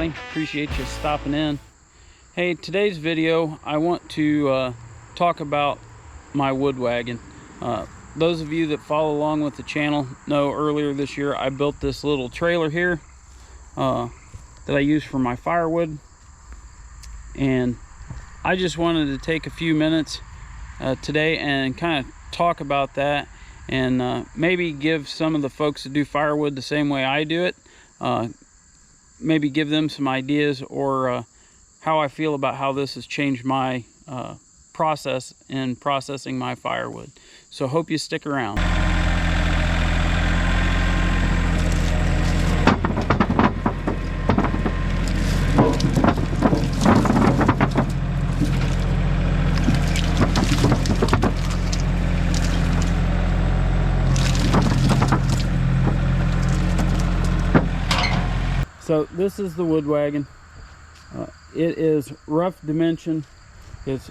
everybody. Appreciate you stopping in. Hey, today's video I want to talk about my wood wagon. Those of you that follow along with the channel know earlier this year I built this little trailer here that I use for my firewood, and I just wanted to take a few minutes today and kind of talk about that, and maybe give some of the folks that do firewood the same way I do it, maybe give them some ideas, or how I feel about how this has changed my process in processing my firewood. So hope you stick around. So this is the wood wagon. It is rough dimension. Its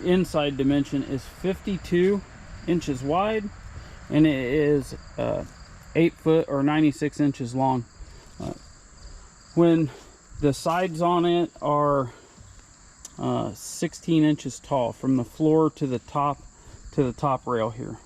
inside dimension is 52 inches wide, and it is 8 foot or 96 inches long. When the sides on it are 16 inches tall from the floor to the top rail here.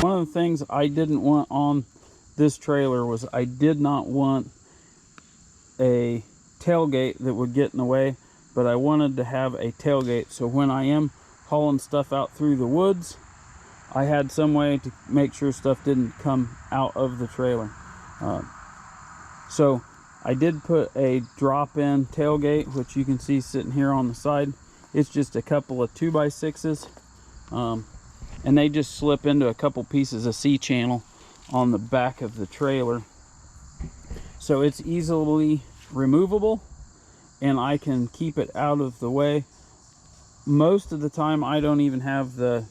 One of the things I didn't want on this trailer was I did not want a tailgate that would get in the way, but I wanted to have a tailgate so when I am hauling stuff out through the woods, I had some way to make sure stuff didn't come out of the trailer. So I did put a drop-in tailgate, which you can see sitting here on the side. It's just a couple of 2x6s. And they just slip into a couple pieces of C-channel on the back of the trailer. So it's easily removable, and I can keep it out of the way. Most of the time I don't even have the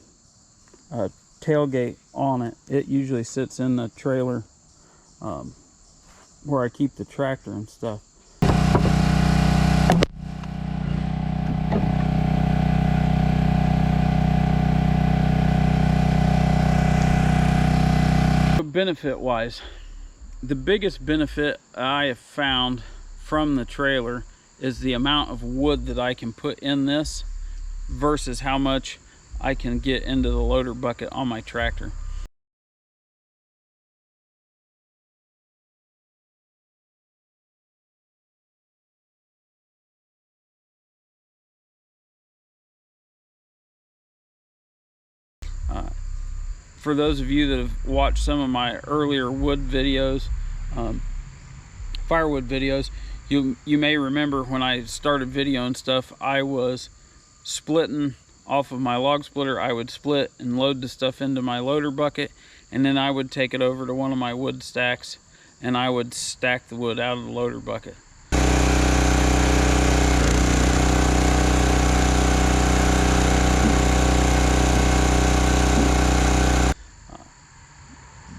tailgate on it. It usually sits in the trailer where I keep the tractor and stuff. Benefit wise, the biggest benefit I have found from the trailer is the amount of wood that I can put in this versus how much I can get into the loader bucket on my tractor. For those of you that have watched some of my earlier wood videos, firewood videos, you may remember when I started videoing stuff, I was splitting off of my log splitter. I would split and load the stuff into my loader bucket, and then I would take it over to one of my wood stacks and I would stack the wood out of the loader bucket.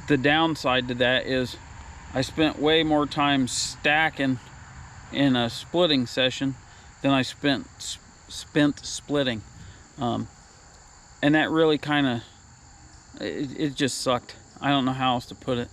The downside to that is I spent way more time stacking in a splitting session than I spent splitting, and that really kind of it just sucked. I don't know how else to put it.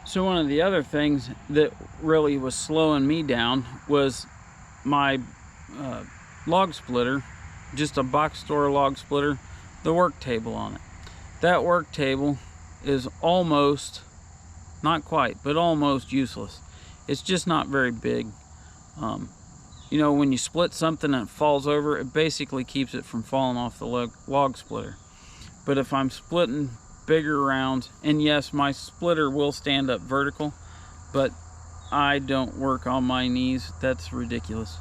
So one of the other things that really was slowing me down was my log splitter, just a box store log splitter. the work table on it. That work table is almost, not quite, but almost useless. It's just not very big. You know, when you split something and it falls over, it basically keeps it from falling off the log splitter. But if I'm splitting bigger rounds, and yes, my splitter will stand up vertical, but I don't work on my knees. That's ridiculous.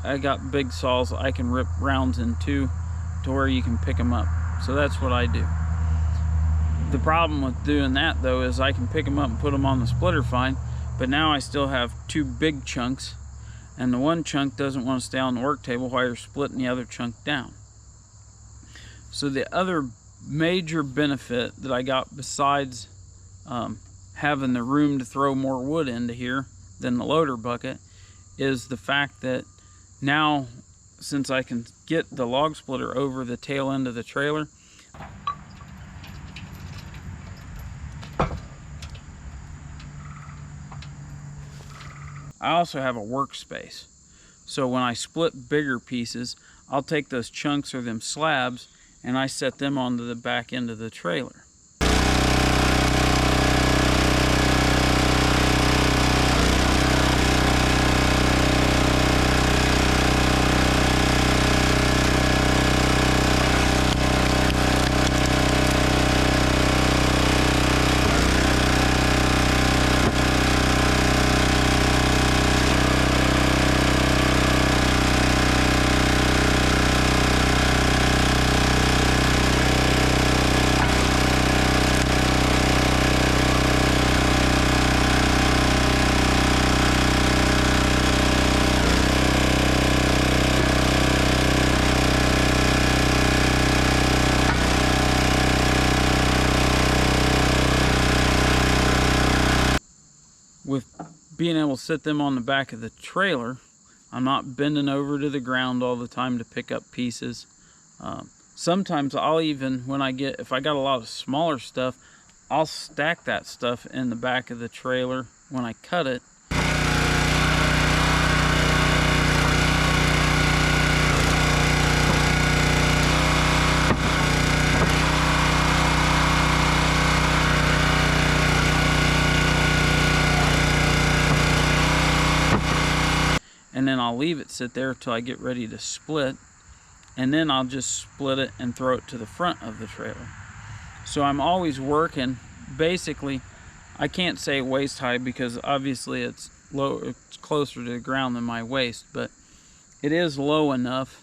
I got big saws I can rip rounds in two to where you can pick them up. So that's what I do. The problem with doing that though is I can pick them up and put them on the splitter fine, but now I still have two big chunks, and the one chunk doesn't want to stay on the work table while you're splitting the other chunk down. So the other major benefit that I got, besides having the room to throw more wood into here than the loader bucket, is the fact that now, since I can get the log splitter over the tail end of the trailer, I also have a workspace. So when I split bigger pieces, I'll take those chunks or them slabs and I set them onto the back end of the trailer. With being able to sit them on the back of the trailer, I'm not bending over to the ground all the time to pick up pieces. Sometimes I'll even, if I got a lot of smaller stuff, I'll stack that stuff in the back of the trailer when I cut it. And then I'll leave it sit there till I get ready to split, and then I'll just split it and throw it to the front of the trailer. So I'm always working, basically, I can't say waist high because obviously it's low, it's closer to the ground than my waist, but it is low enough,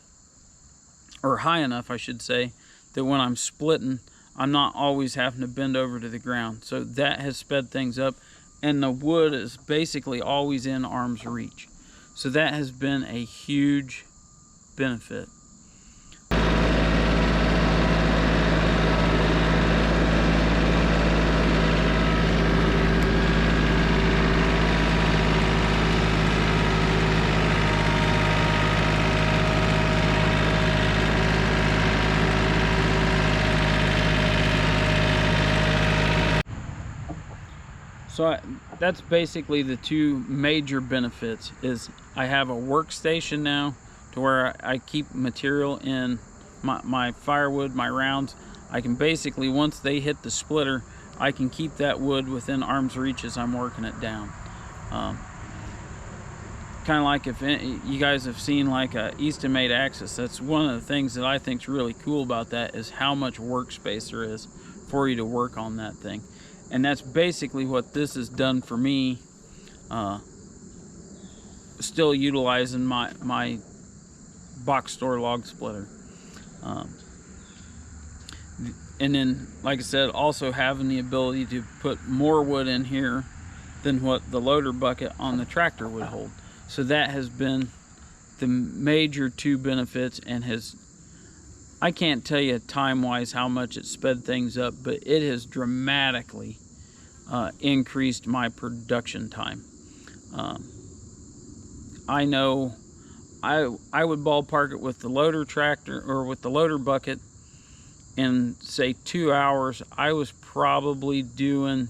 or high enough I should say, that when I'm splitting, I'm not always having to bend over to the ground. So that has sped things up, and the wood is basically always in arm's reach. So that has been a huge benefit. So that's basically the two major benefits. Is I have a workstation now to where I keep material in my firewood, my rounds. I can basically, once they hit the splitter, I can keep that wood within arm's reach as I'm working it down. Kind of like if you guys have seen like a Easton made axis, that's one of the things that I think is really cool about that, is how much workspace there is for you to work on that thing. And that's basically what this has done for me, still utilizing my box store log splitter. And then, like I said, also having the ability to put more wood in here than what the loader bucket on the tractor would hold. So that has been the major two benefits, and I can't tell you time-wise how much it sped things up, but it has dramatically increased my production time. I know I would ballpark it with the loader tractor, or with the loader bucket, in say 2 hours, I was probably doing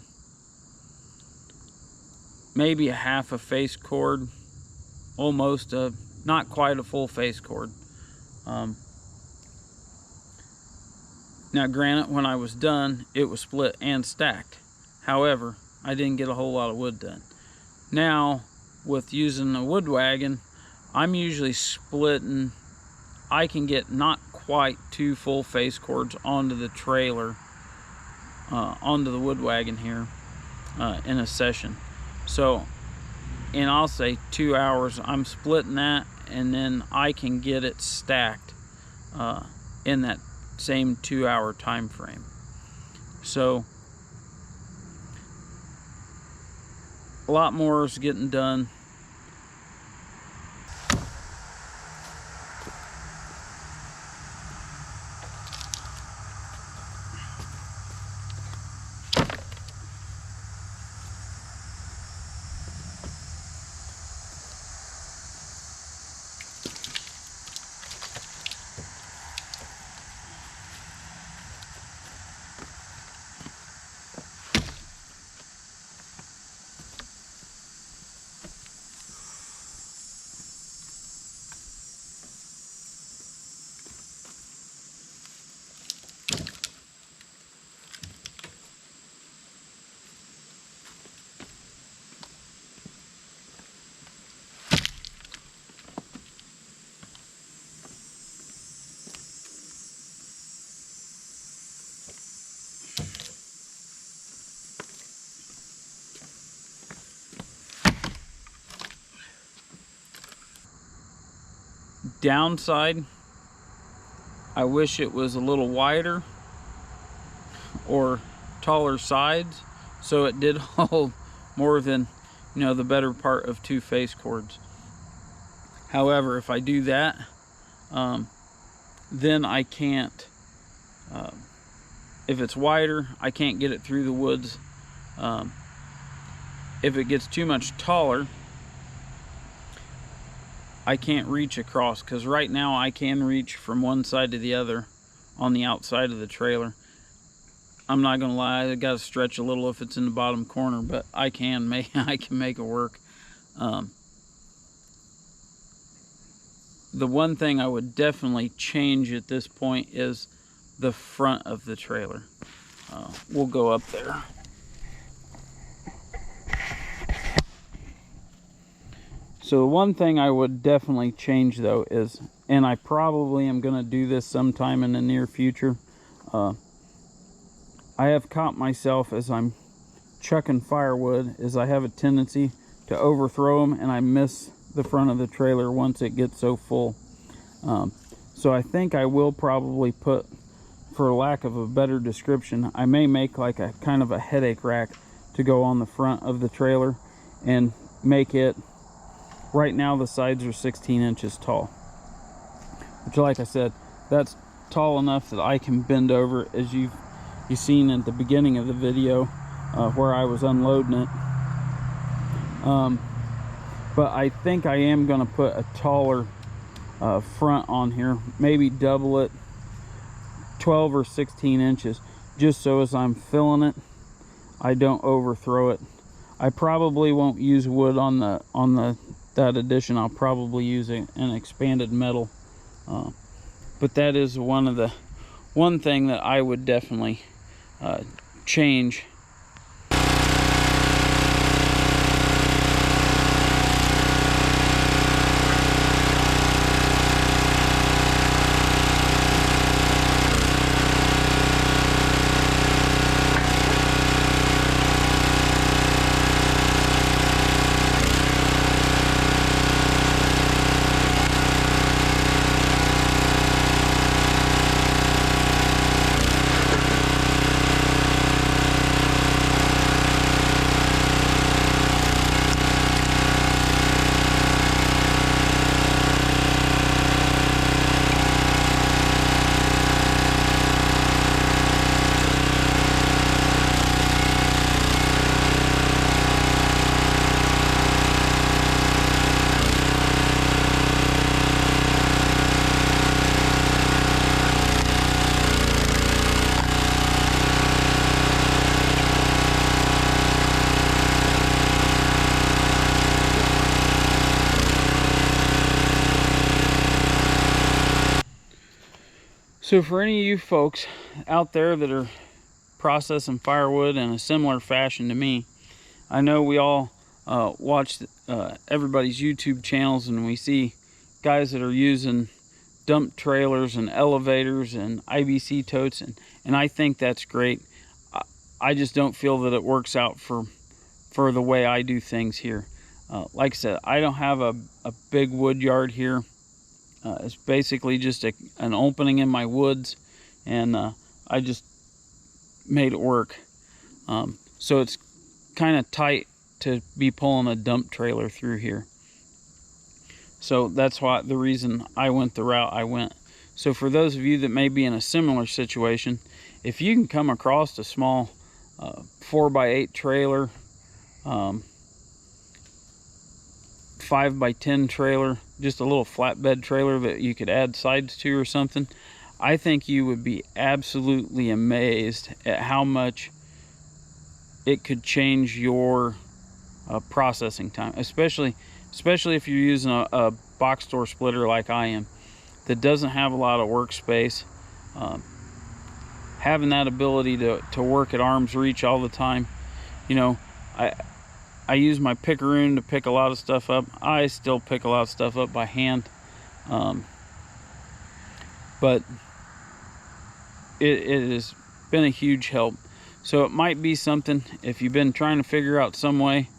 maybe a half a face cord, almost not quite a full face cord. Now granted, when I was done, it was split and stacked. However, I didn't get a whole lot of wood done. Now, with using the Wood Wagon, I'm usually splitting. I can get not quite 2 full face cords onto the trailer, onto the Wood Wagon here in a session. So, I'll say 2 hours, I'm splitting that, and then I can get it stacked in that same 2 hour time frame. So a lot more is getting done. Downside, I wish it was a little wider or taller sides so it did hold more than, you know, the better part of 2 face cords. However, if I do that, then I can't, if it's wider, I can't get it through the woods. If it gets too much taller, I can't reach across, because right now I can reach from one side to the other on the outside of the trailer. I'm not gonna lie, I gotta stretch a little if it's in the bottom corner, but I can make it work. The one thing I would definitely change at this point is the front of the trailer. We'll go up there. So the one thing I would definitely change though is, and I probably am going to do this sometime in the near future, I have caught myself as I'm chucking firewood, is I have a tendency to overthrow them and I miss the front of the trailer once it gets so full. So I think I will probably put, for lack of a better description, I may make like a kind of a headache rack to go on the front of the trailer and make it, right now the sides are 16 inches tall, which, like I said, that's tall enough that I can bend over, as you've seen at the beginning of the video where I was unloading it. But I think I am going to put a taller front on here, maybe double it, 12 or 16 inches, just so as I'm filling it, I don't overthrow it. I probably won't use wood on that addition. I'll probably use an expanded metal, but that is one thing that I would definitely change. So for any of you folks out there that are processing firewood in a similar fashion to me, I know we all watch everybody's YouTube channels, and we see guys that are using dump trailers and elevators and IBC totes, and I think that's great. I just don't feel that it works out for the way I do things here. Like I said, I don't have a big wood yard here. It's basically just an opening in my woods, and I just made it work. So it's kind of tight to be pulling a dump trailer through here. So that's why the reason I went the route I went. So for those of you that may be in a similar situation, if you can come across a small 4x8 trailer, 5x10 trailer, just a little flatbed trailer that you could add sides to or something, I think you would be absolutely amazed at how much it could change your processing time, especially if you're using a box store splitter like I am, that doesn't have a lot of workspace. Having that ability to work at arm's reach all the time. You know, I use my pickaroon to pick a lot of stuff up. I still pick a lot of stuff up by hand, but it has been a huge help. So it might be something, if you've been trying to figure out some way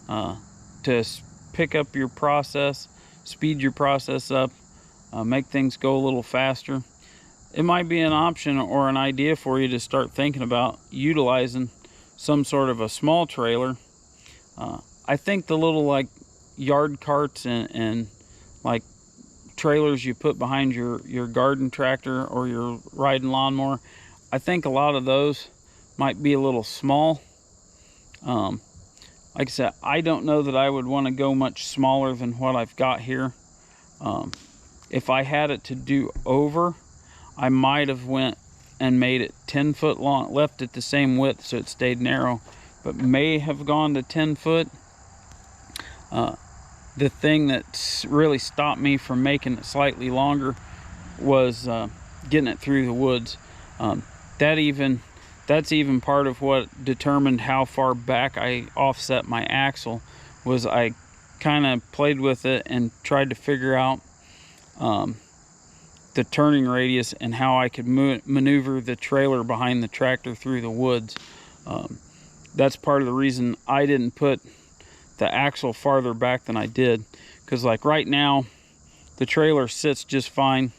to pick up your process, speed your process up, make things go a little faster, it might be an option or an idea for you to start thinking about utilizing some sort of a small trailer. I think the little like yard carts and like trailers you put behind your garden tractor or your riding lawnmower, I think a lot of those might be a little small. Like I said, I don't know that I would want to go much smaller than what I've got here. If I had it to do over, I might have went and made it 10 foot long, left it the same width so it stayed narrow, but may have gone to 10 foot. The thing that really stopped me from making it slightly longer was getting it through the woods. That's even part of what determined how far back I offset my axle. Was I kind of played with it and tried to figure out the turning radius and how I could maneuver the trailer behind the tractor through the woods. That's part of the reason I didn't put the axle farther back than I did, because like right now the trailer sits just fine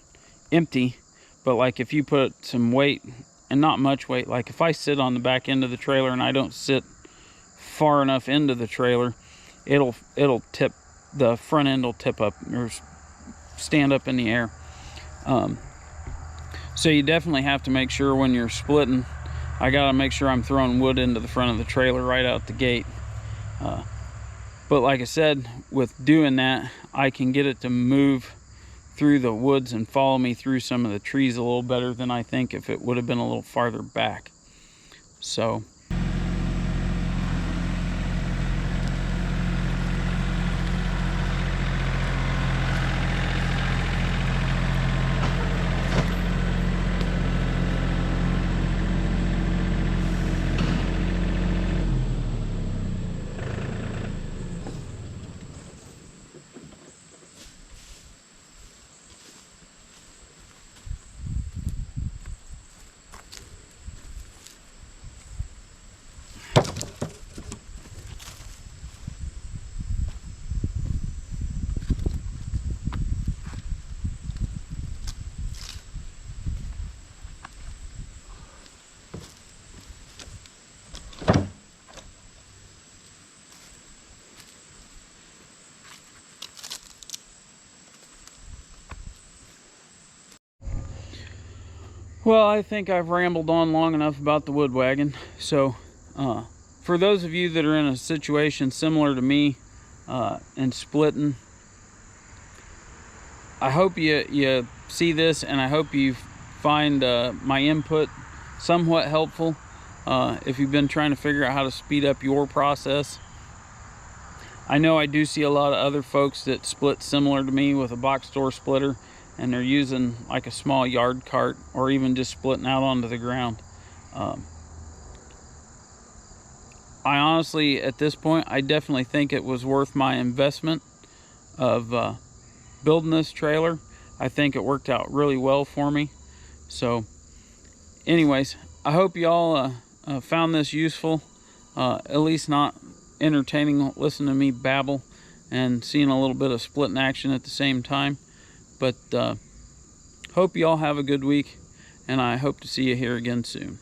empty, but like if you put some weight, and not much weight, like if I sit on the back end of the trailer and I don't sit far enough into the trailer, it'll tip, the front end will tip up or stand up in the air. So you definitely have to make sure when you're splitting, I gotta make sure I'm throwing wood into the front of the trailer right out the gate. But like I said, with doing that, I can get it to move through the woods and follow me through some of the trees a little better than I think if it would have been a little farther back. So well, I think I've rambled on long enough about the Wood Wagon. So for those of you that are in a situation similar to me and splitting, I hope you see this, and I hope you find my input somewhat helpful if you've been trying to figure out how to speed up your process. I know I do see a lot of other folks that split similar to me with a box store splitter, and they're using like a small yard cart or even just splitting out onto the ground. I honestly, at this point, I definitely think it was worth my investment of building this trailer. I think it worked out really well for me. So anyways, I hope y'all found this useful, at least not entertaining, listening to me babble and seeing a little bit of splitting action at the same time. But hope y'all have a good week, and I hope to see you here again soon.